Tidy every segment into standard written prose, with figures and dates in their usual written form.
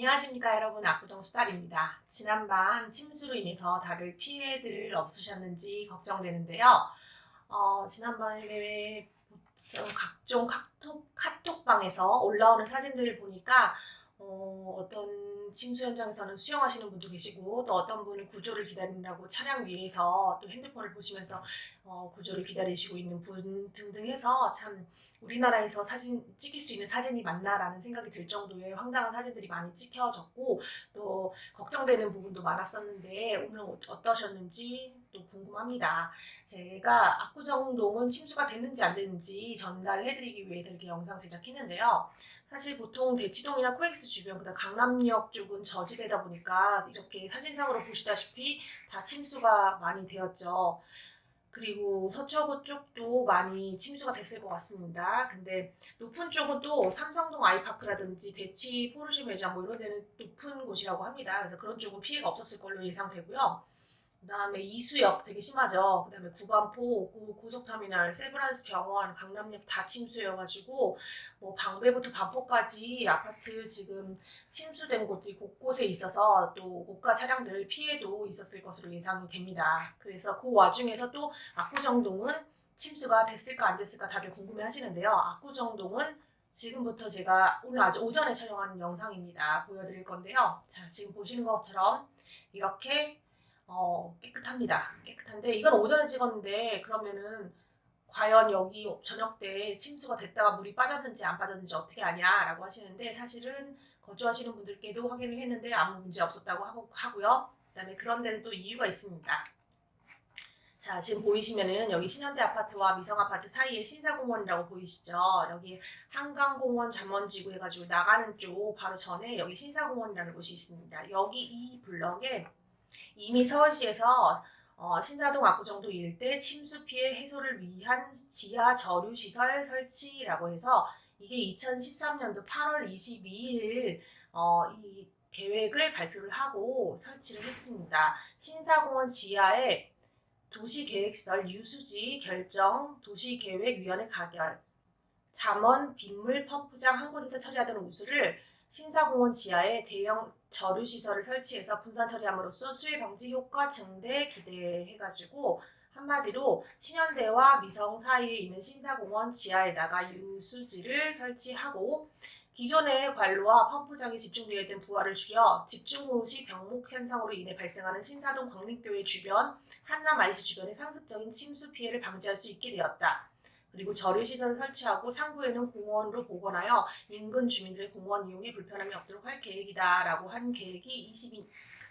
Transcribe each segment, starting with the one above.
안녕하십니까 여러분, 압구정 수달입니다. 지난밤 침수로 인해서 다들 피해들 없으셨는지 걱정되는데요. 지난밤에 각종 카톡방에서 올라오는 사진들을 보니까 어떤 침수 현장에서는 수영하시는 분도 계시고, 또 어떤 분은 구조를 기다린다고 차량 위에서 또 핸드폰을 보시면서 구조를 기다리시고 있는 분 등등 해서, 참 우리나라에서 사진 찍힐 수 있는 사진이 맞나라는 생각이 들 정도의 황당한 사진들이 많이 찍혀졌고, 또 걱정되는 부분도 많았었는데 오늘 어떠셨는지 또 궁금합니다. 제가 압구정동은 침수가 됐는지 안 됐는지 전달해드리기 위해서 이렇게 영상 제작했는데요. 사실 보통 대치동이나 코엑스 주변, 그다음 강남역 쪽은 저지대다 보니까 이렇게 사진상으로 보시다시피 다 침수가 많이 되었죠. 그리고 서초구 쪽도 많이 침수가 됐을 것 같습니다. 근데 높은 쪽은 또 삼성동 아이파크라든지 대치 포르쉐 매장 뭐 이런 데는 높은 곳이라고 합니다. 그래서 그런 쪽은 피해가 없었을 걸로 예상되고요. 그다음에 이수역 되게 심하죠. 그다음에 구반포, 고속터미널, 세브란스 병원, 강남역 다 침수여가지고 뭐 방배부터 반포까지 아파트 지금 침수된 곳들이 곳곳에 있어서 또 고가 차량들 피해도 있었을 것으로 예상이 됩니다. 그래서 그 와중에서 또 압구정동은 침수가 됐을까 안 됐을까 다들 궁금해하시는데요. 압구정동은 지금부터 제가 오늘 아주 오전에 촬영한 영상입니다. 보여드릴 건데요. 자, 지금 보시는 것처럼 이렇게 깨끗합니다. 깨끗한데 이건 오전에 찍었는데, 그러면은 과연 여기 저녁 때 침수가 됐다가 물이 빠졌는지 안 빠졌는지 어떻게 아냐라고 하시는데, 사실은 거주하시는 분들께도 확인을 했는데 아무 문제 없었다고 하고요. 그다음에 그런 데는 또 이유가 있습니다. 자, 지금 보이시면은 여기 신현대 아파트와 미성 아파트 사이에 신사공원이라고 보이시죠? 여기 한강공원 잠원지구 해가지고 나가는 쪽 바로 전에 여기 신사공원이라는 곳이 있습니다. 여기 이 블럭에 이미 서울시에서 신사동 압구정도 일대 침수 피해 해소를 위한 지하 저류 시설 설치라고 해서, 이게 2013년도 8월 22일 이 계획을 발표를 하고 설치를 했습니다. 신사공원 지하에 도시계획시설 유수지 결정, 도시계획위원회 가결, 잠원 빗물 펌프장 한 곳에서 처리하던 우수를 신사공원 지하에 대형 저류시설을 설치해서 분산 처리함으로써 수해 방지 효과 증대 기대해가지고, 한마디로 신현대와 미성 사이에 있는 신사공원 지하에다가 유수지를 설치하고, 기존의 관로와 펌프장에 집중되어 있던 부하를 줄여 집중호우 시 병목 현상으로 인해 발생하는 신사동 광림교회 주변, 한남 IC 주변의 상습적인 침수 피해를 방지할 수 있게 되었다. 그리고 저류시설을 설치하고 창구에는 공원으로 복원하여 인근 주민들의 공원 이용에 불편함이 없도록 할 계획이다 라고 한 계획이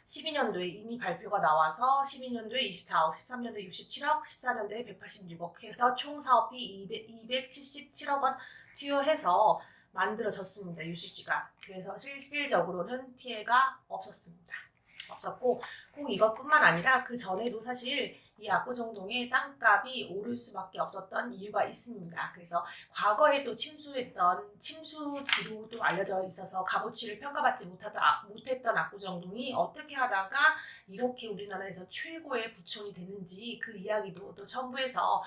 12년도에 이미 발표가 나와서 12년도에 24억, 13년도에 67억, 14년도에 186억 해서 총 사업비 277억 원 투여해서 만들어졌습니다. 유수지가. 그래서 실질적으로는 피해가 없었고, 꼭 이것뿐만 아니라 그 전에도 사실 이 압구정동의 땅값이 오를 수밖에 없었던 이유가 있습니다. 그래서 과거에 또 침수했던 침수지로도 알려져 있어서 값어치를 평가받지 못했던 압구정동이 어떻게 하다가 이렇게 우리나라에서 최고의 부촌이 됐는지 그 이야기도 또 첨부해서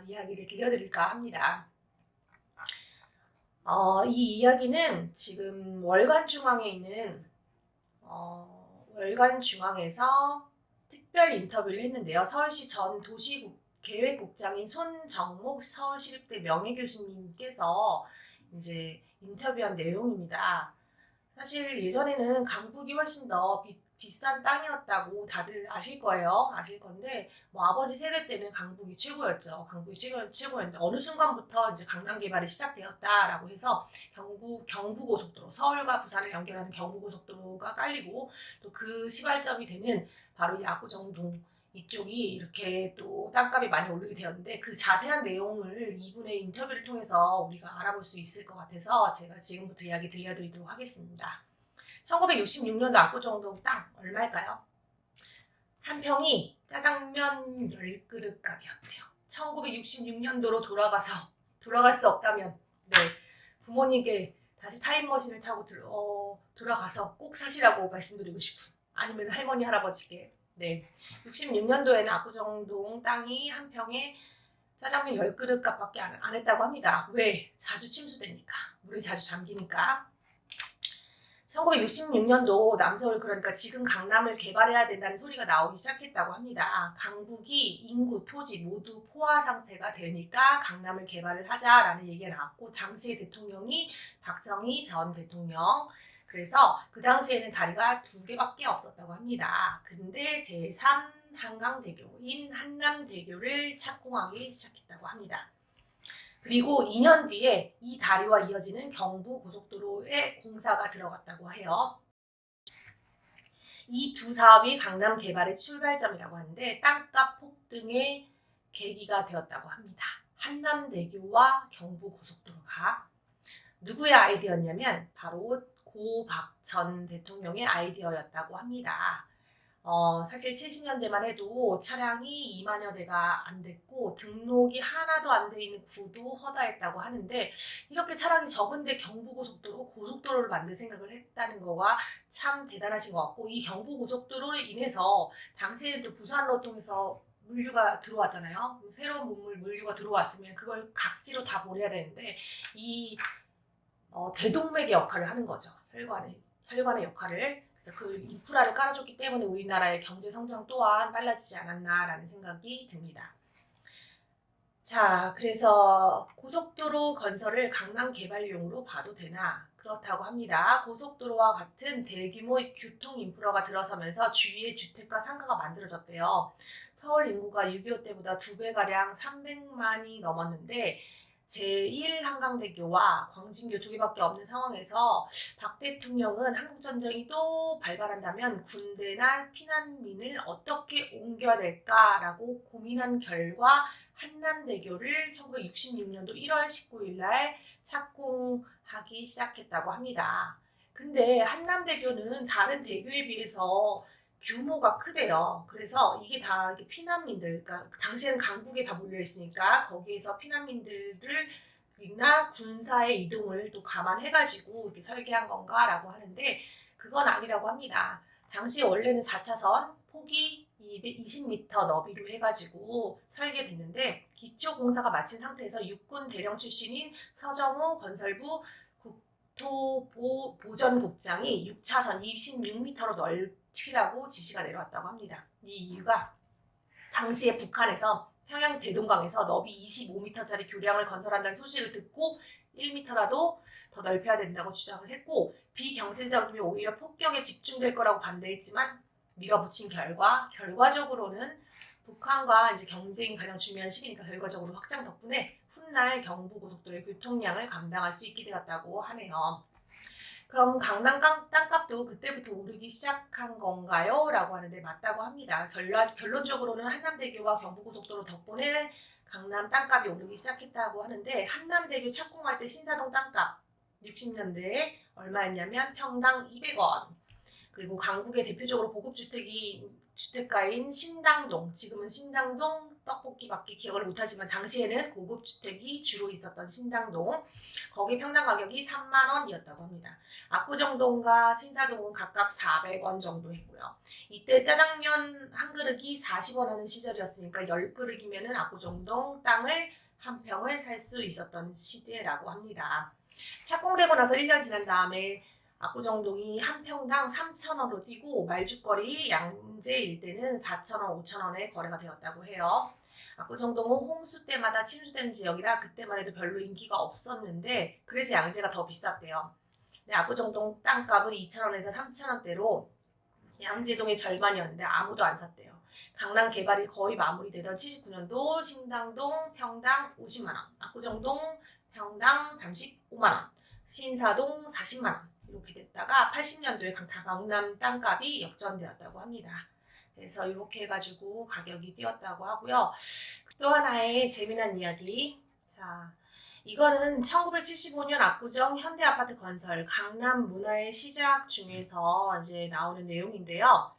이야기를 들려드릴까 합니다. 이 이야기는 지금 월간중앙에 있는 월간중앙에서 특별 인터뷰를 했는데요. 서울시 전 도시계획국장인 손정목 서울시립대 명예교수님께서 이제 인터뷰한 내용입니다. 사실 예전에는 강북이 훨씬 더 비싼 땅이었다고 다들 아실 거예요. 아실 건데, 뭐 아버지 세대 때는 강북이 최고였죠. 강북이 최고였는데 어느 순간부터 이제 강남 개발이 시작되었다라고 해서 경부고속도로, 서울과 부산을 연결하는 경부고속도로가 깔리고, 또 그 시발점이 되는 바로 이 압구정동 이쪽이 이렇게 또 땅값이 많이 오르게 되었는데, 그 자세한 내용을 이분의 인터뷰를 통해서 우리가 알아볼 수 있을 것 같아서 제가 지금부터 이야기 들려드리도록 하겠습니다. 1966년도 압구정동 땅 얼마일까요? 한 평이 짜장면 10그릇 값이었대요. 1966년도로 돌아갈 수 없다면, 네, 부모님께 다시 타임머신을 타고 돌아가서 꼭 사시라고 말씀드리고 싶은, 아니면 할머니 할아버지께. 네, 66년도에는 압구정동 땅이 한 평에 짜장면 10그릇 값밖에 안 했다고 합니다. 왜? 자주 침수되니까, 물이 자주 잠기니까. 1966년도 남서울, 그러니까 지금 강남을 개발해야 된다는 소리가 나오기 시작했다고 합니다. 강북이 인구, 토지 모두 포화 상태가 되니까 강남을 개발을 하자라는 얘기가 나왔고, 당시의 대통령이 박정희 전 대통령. 그래서 그 당시에는 다리가 2개밖에 없었다고 합니다. 근데 제3 한강대교인 한남대교를 착공하기 시작했다고 합니다. 그리고 2년 뒤에 이 다리와 이어지는 경부고속도로에 공사가 들어갔다고 해요. 이 두 사업이 강남 개발의 출발점이라고 하는데 땅값 폭등의 계기가 되었다고 합니다. 한남대교와 경부고속도로가 누구의 아이디어였냐면 바로 고박 전 대통령의 아이디어였다고 합니다. 사실 70년대만 해도 차량이 2만여 대가 안 됐고 등록이 하나도 안 돼 있는 구도 허다했다고 하는데, 이렇게 차량이 적은데 경부고속도로, 고속도로를 만들 생각을 했다는 거가 참 대단하신 것 같고, 이 경부고속도로로 인해서 당시에는 또 부산로 통해서 물류가 들어왔잖아요. 새로운 물류가 들어왔으면 그걸 각지로 다 보내야 되는데 이 대동맥의 역할을 하는 거죠. 혈관의 역할을. 그래서 그 인프라를 깔아줬기 때문에 우리나라의 경제 성장 또한 빨라지지 않았나라는 생각이 듭니다. 자, 그래서 고속도로 건설을 강남 개발용으로 봐도 되나? 그렇다고 합니다. 고속도로와 같은 대규모 교통 인프라가 들어서면서 주위에 주택과 상가가 만들어졌대요. 서울 인구가 6.25 때보다 2배가량 300만이 넘었는데 제1 한강대교와 광진교 2개밖에 없는 상황에서 박 대통령은 한국전쟁이 또 발발한다면 군대나 피난민을 어떻게 옮겨야 될까라고 고민한 결과 한남대교를 1966년도 1월 19일 날 착공하기 시작했다고 합니다. 근데 한남대교는 다른 대교에 비해서 규모가 크대요. 그래서 이게 다 피난민들, 그러니까 당시에는 강북에 다 몰려 있으니까 거기에서 피난민들이나 군사의 이동을 또 감안해가지고 이렇게 설계한 건가라고 하는데 그건 아니라고 합니다. 당시 원래는 4차선 폭이 220m 너비로 해가지고 설계됐는데 기초 공사가 마친 상태에서 육군 대령 출신인 서정우 건설부 국토보전국장이 6차선 26m로 넓히라고 지시가 내려왔다고 합니다. 이 이유가 당시에 북한에서 평양 대동강에서 너비 25m짜리 교량을 건설한다는 소식을 듣고 1m라도 더 넓혀야 된다고 주장을 했고, 비경제적이면 오히려 폭격에 집중될 거라고 반대했지만 밀어붙인 결과적으로는 북한과 이제 경쟁이 가장 중요한 시기니까 결과적으로 확장 덕분에 훗날 경부고속도로의 교통량을 감당할 수 있게 되었다고 하네요. 그럼 강남 땅값도 그때부터 오르기 시작한 건가요? 라고 하는데 맞다고 합니다. 결론적으로는 한남대교와 경부고속도로 덕분에 강남 땅값이 오르기 시작했다고 하는데, 한남대교 착공할 때 신사동 땅값 60년대에 얼마였냐면 평당 200원. 그리고 강북의 대표적으로 주택가인 신당동, 지금은 신당동 떡볶이밖에 기억을 못하지만 당시에는 고급주택이 주로 있었던 신당동, 거기 평당 가격이 3만 원이었다고 합니다. 압구정동과 신사동은 각각 400원 정도 했고요. 이때 짜장면 한 그릇이 40원 하는 시절이었으니까 10그릇이면 압구정동 땅을 한 평을 살 수 있었던 시대라고 합니다. 착공되고 나서 1년 지난 다음에 압구정동이 한 평당 3,000원으로 뛰고 말죽거리 양재 일대는 4,000원, 5,000원에 거래가 되었다고 해요. 압구정동은 홍수 때마다 침수되는 지역이라 그때만 해도 별로 인기가 없었는데 그래서 양재가 더 비쌌대요. 근데 압구정동 땅값은 2,000원에서 3,000원대로 양재동의 절반이었는데 아무도 안 샀대요. 강남 개발이 거의 마무리되던 79년도 신당동 평당 50만 원, 압구정동 평당 35만 원, 신사동 40만 원 이렇게 됐다가 80년도에 강남 땅값이 역전되었다고 합니다. 그래서 이렇게 해가지고 가격이 뛰었다고 하고요. 또 하나의 재미난 이야기. 자, 이거는 1975년 압구정 현대아파트 건설 강남 문화의 시작 중에서 이제 나오는 내용인데요.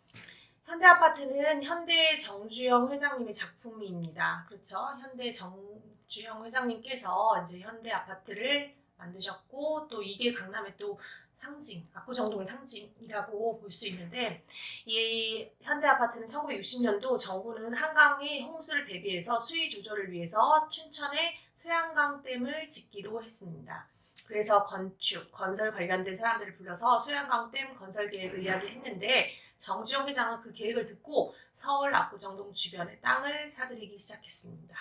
현대아파트는 현대 정주영 회장님의 작품입니다. 그렇죠? 현대 정주영 회장님께서 이제 현대아파트를 만드셨고 또 이게 강남의 또 상징, 압구정동의 상징이라고 볼 수 있는데, 이 현대아파트는 1960년도 정부는 한강의 홍수를 대비해서 수위 조절을 위해서 춘천에 소양강댐을 짓기로 했습니다. 그래서 건축, 건설 관련된 사람들을 불러서 소양강댐 건설 계획을 이야기했는데 정주영 회장은 그 계획을 듣고 서울 압구정동 주변의 땅을 사들이기 시작했습니다.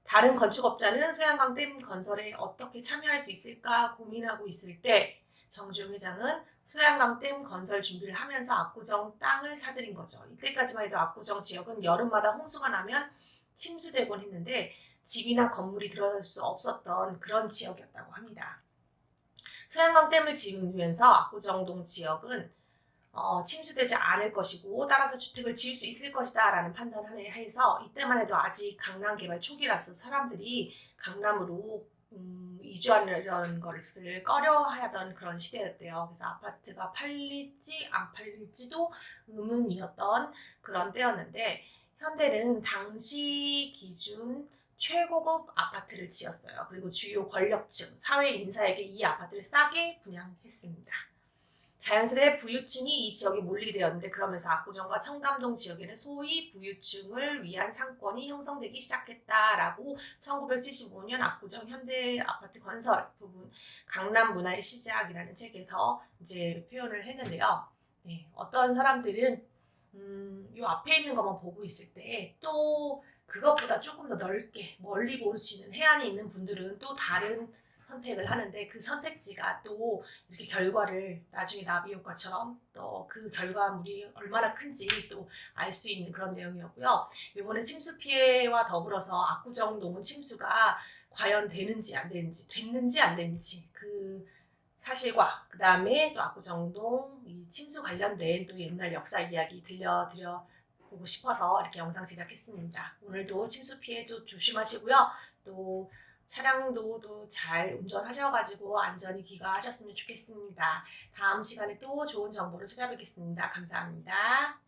다른 건축업자는 소양강댐 건설에 어떻게 참여할 수 있을까 고민하고 있을 때 정주영 회장은 소양강댐 건설 준비를 하면서 압구정 땅을 사들인 거죠. 이때까지만 해도 압구정 지역은 여름마다 홍수가 나면 침수되곤 했는데 집이나 건물이 들어설 수 없었던 그런 지역이었다고 합니다. 소양강댐을 지으면서 압구정동 지역은 침수되지 않을 것이고 따라서 주택을 지을 수 있을 것이다 라는 판단을 해서 이때만 해도 아직 강남 개발 초기라서 사람들이 강남으로 이주하려는 것을 꺼려하던 그런 시대였대요. 그래서 아파트가 팔릴지 안 팔릴지도 의문이었던 그런 때였는데 현대는 당시 기준 최고급 아파트를 지었어요. 그리고 주요 권력층, 사회 인사에게 이 아파트를 싸게 분양했습니다. 자연스레 부유층이 이 지역에 몰리게 되었는데 그러면서 압구정과 청담동 지역에는 소위 부유층을 위한 상권이 형성되기 시작했다라고 1975년 압구정 현대 아파트 건설 부분 강남 문화의 시작이라는 책에서 이제 표현을 했는데요. 네, 어떤 사람들은 요 앞에 있는 것만 보고 있을 때 또 그것보다 조금 더 넓게 멀리 보시는 해안에 있는 분들은 또 다른 선택을 하는데 그 선택지가 또 이렇게 결과를 나중에 나비 효과처럼 또 그 결과물이 얼마나 큰지 또 알 수 있는 그런 내용이었고요. 이번에 침수 피해와 더불어서 압구정동은 침수가 과연 되는지 안 되는지 됐는지 안 됐는지 그 사실과 그 다음에 또 압구정동 이 침수 관련된 또 옛날 역사 이야기 들려드려 보고 싶어서 이렇게 영상 제작했습니다. 오늘도 침수 피해도 조심하시고요. 또 차량도 또 잘 운전하셔가지고 안전히 귀가하셨으면 좋겠습니다. 다음 시간에 또 좋은 정보로 찾아뵙겠습니다. 감사합니다.